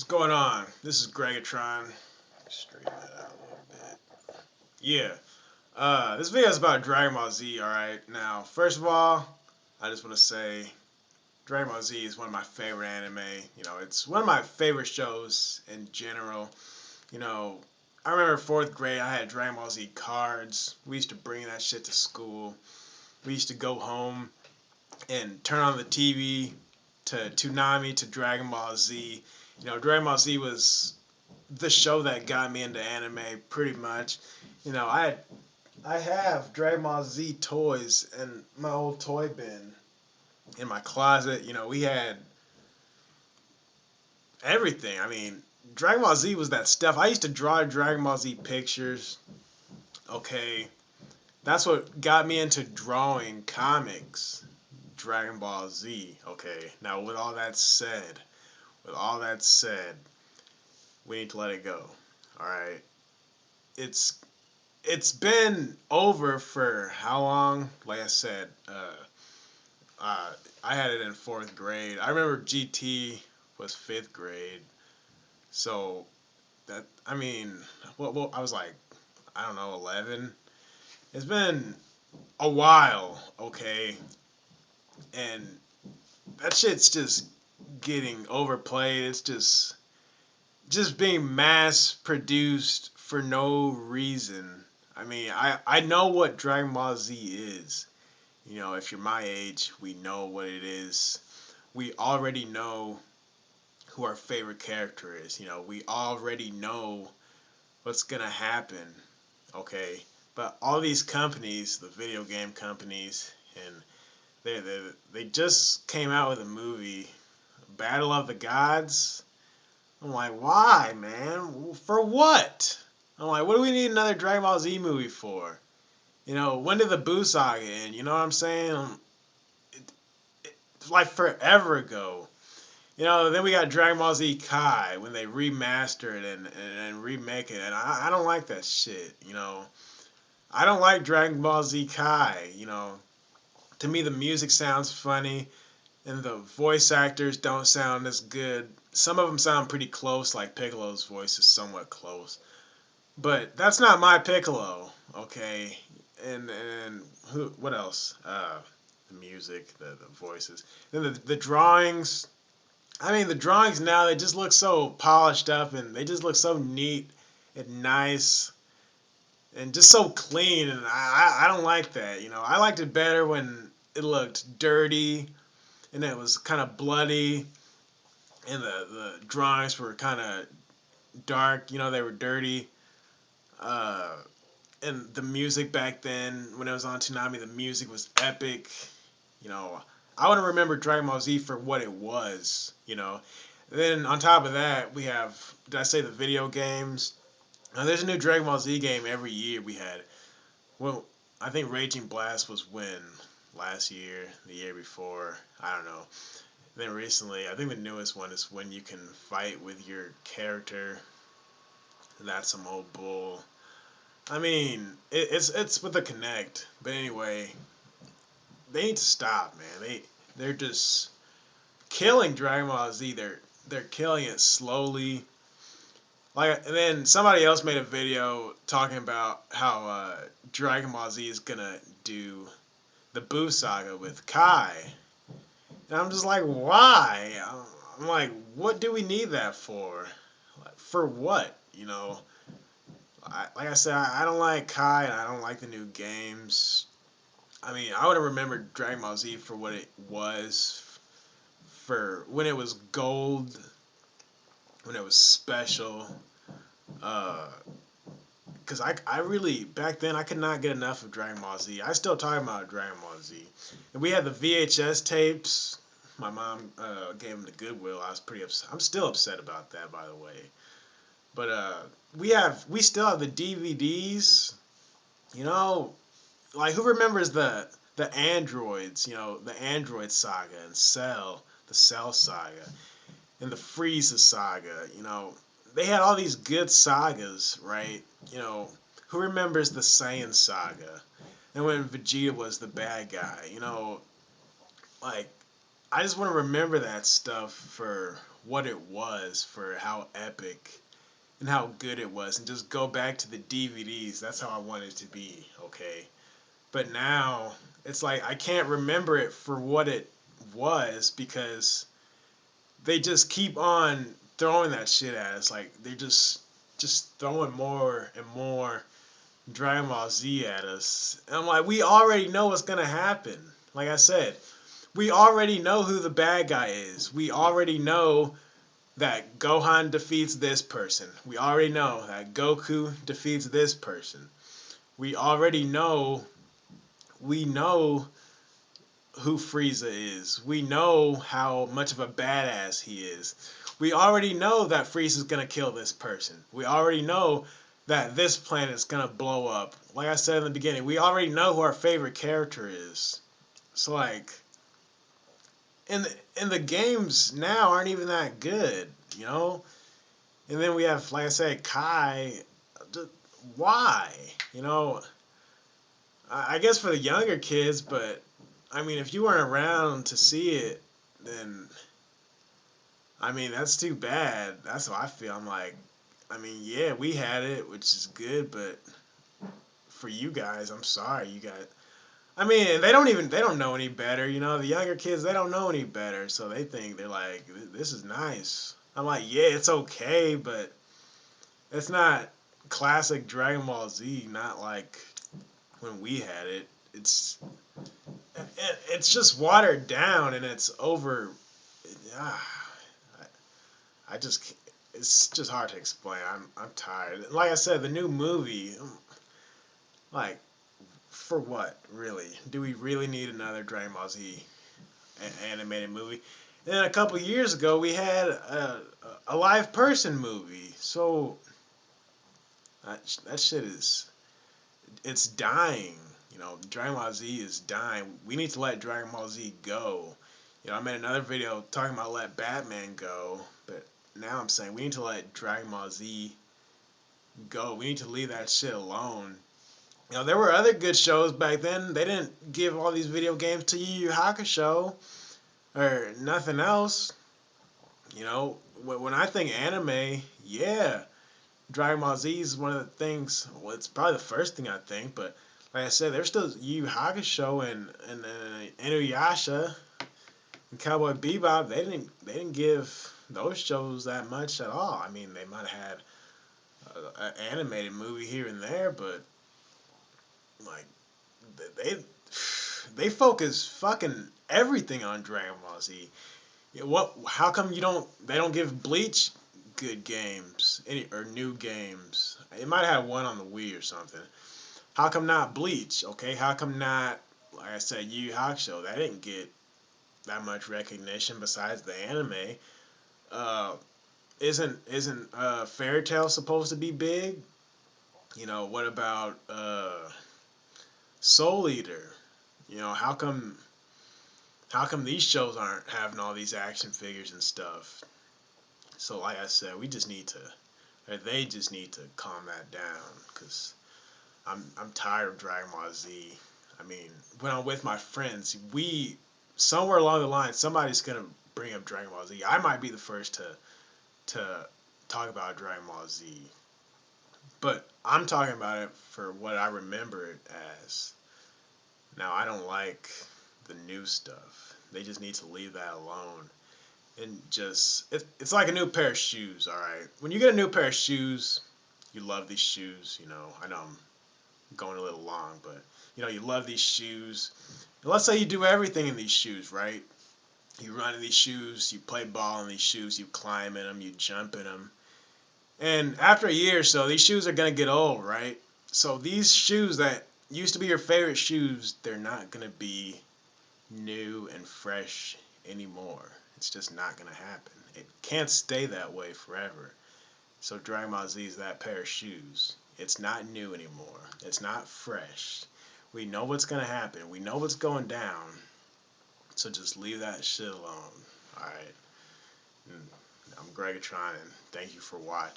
going on? This is Gregatron. Straighten that out a little bit. Yeah. This video is about Dragon Ball Z, alright? Now, first of all, I just want to say Dragon Ball Z is one of my favorite anime. It's one of my favorite shows in general. You know, I remember 4th grade, I had Dragon Ball Z cards. We used to bring that shit to school. We used to go home and turn on the TV to Toonami to Dragon Ball Z. Dragon Ball Z was the show that got me into anime pretty much. I have Dragon Ball Z toys in my old toy bin in my closet. We had everything. Dragon Ball Z was that stuff. I used to draw Dragon Ball Z pictures. Okay, that's what got me into drawing comics. Dragon Ball Z. Okay, now with all that said, we need to let it go. All right, it's it's been over for how long? Like I said, I had it in 4th grade. I remember GT was 5th grade. So that well, I was like, I don't know, 11. It's been a while, okay, and that shit's just getting overplayed. It's just being mass produced for no reason. I know what Dragon Ball Z is. If you're my age, we know what it is. We already know who our favorite character is. We already know what's gonna happen. Okay, but all these companies, the video game companies, and they just came out with a movie, Battle of the Gods. I'm like, why, man? For what? I'm like, what do we need another Dragon Ball Z movie for? When did the Buu saga end? You know what I'm saying? It's like forever ago. Then we got Dragon Ball Z Kai when they remaster it and remake it, and I don't like that shit. I don't like Dragon Ball Z Kai. To me the music sounds funny, and the voice actors don't sound as good. Some of them sound pretty close, like Piccolo's voice is somewhat close, but that's not my Piccolo, okay? And who? What else? The music, the voices, then the drawings. The drawings now, they just look so polished up and they just look so neat and nice and just so clean, and I don't like that. I liked it better when it looked dirty and it was kind of bloody and the drawings were kind of dark. They were dirty. Uh, and the music back then, when it was on Toonami, the music was epic. You know, I want to remember Dragon Ball Z for what it was. Then on top of that, we have, did I say the video games? Now, there's a new Dragon Ball Z game every year we had. Well, I think Raging Blast was when? Last year, the year before, I don't know. And then recently, I think the newest one is when you can fight with your character. That's some old bull. It's with the Connect, but anyway, they need to stop, man. They're just killing Dragon Ball Z. They're killing it slowly. And then somebody else made a video talking about how Dragon Ball Z is gonna do the Buu saga with Kai, and I'm just like, why? I'm like, what do we need that for? For what? Like I said, I don't like Kai, and I don't like the new games. I would have remembered Dragon Ball Z for what it was, for when it was gold, when it was special. Because I really, back then, I could not get enough of Dragon Ball Z. I still talk about Dragon Ball Z. And we had the VHS tapes. My mom gave them to Goodwill. I was pretty upset. I'm still upset about that, by the way. But we still have the DVDs. You know, like, who remembers the androids? The Android saga and Cell, the Cell saga, and the Frieza saga. They had all these good sagas, right? Who remembers the Saiyan saga? And when Vegeta was the bad guy, like, I just want to remember that stuff for what it was, for how epic and how good it was, and just go back to the DVDs. That's how I want it to be, okay? But now it's like I can't remember it for what it was because they just keep on throwing that shit at us. Like they're just throwing more and more Dragon Ball Z at us. And I'm like, we already know what's gonna happen. Like I said, we already know who the bad guy is. We already know that Gohan defeats this person. We already know that Goku defeats this person. We already know we know who Frieza is. We know how much of a badass he is. We already know that Frieza's gonna kill this person. We already know that this planet's gonna blow up. Like I said in the beginning, we already know who our favorite character is. So like, and the games now aren't even that good, you know. And then we have, like I said, Kai. Why? You know, I guess for the younger kids, but I mean, if you weren't around to see it, then I mean, that's too bad. That's how I feel. I'm like, I mean, yeah, we had it, which is good, but for you guys, I'm sorry, you guys. I mean, they don't know any better. You know, the younger kids, they don't know any better, so they think they're like, this is nice. I'm like, yeah, it's okay, but it's not classic Dragon Ball Z. Not like when we had it. It's just watered down and it's over. Ah, I just it's just hard to explain. I'm tired. Like I said, the new movie, like for what really? Do we really need another Dragon Ball Z animated movie? And then a couple years ago, we had a live person movie. So that shit is it's dying. You know, Dragon Ball Z is dying. We need to let Dragon Ball Z go. You know, I made another video talking about let Batman go, but now I'm saying we need to let Dragon Ball Z go. We need to leave that shit alone. You know, there were other good shows back then. They didn't give all these video games to Yu Yu Hakusho or nothing else. You know, when I think anime, yeah, Dragon Ball Z is one of the things. Well, it's probably the first thing I think, but like I said, there's still Yu Yu Hakusho and Inuyasha and Cowboy Bebop. They didn't give those shows that much at all. I mean, they might have had an animated movie here and there, but like they they focus fucking everything on Dragon Ball Z. Yeah, what? How come you don't? They don't give Bleach good games or new games? It might have had one on the Wii or something. How come not Bleach? Okay, how come not? Like I said, Yu Yu Hakusho. That didn't get that much recognition besides the anime. Uh, isn't Fairy Tail supposed to be big? You know, what about Soul Eater? You know, how come these shows aren't having all these action figures and stuff? So like I said, we just need to, or they just need to calm that down, cause I'm tired of Dragon Ball Z. I mean, when I'm with my friends, we somewhere along the line somebody's gonna bring up Dragon Ball Z. I might be the first to talk about Dragon Ball Z, but I'm talking about it for what I remember it as. Now I don't like the new stuff. They just need to leave that alone. And just it's like a new pair of shoes. All right, when you get a new pair of shoes, you love these shoes. You know, I know I'm going a little long, but you know, you love these shoes. And let's say you do everything in these shoes, right? You run in these shoes, you play ball in these shoes, you climb in them, you jump in them, and after a year or so, these shoes are gonna get old, right? So these shoes that used to be your favorite shoes, they're not gonna be new and fresh anymore. It's just not gonna happen. It can't stay that way forever. So Dragon Ball Z is that pair of shoes. It's not new anymore. It's not fresh. We know what's gonna happen. We know what's going down. So just leave that shit alone. Alright. I'm Gregatron and thank you for watching.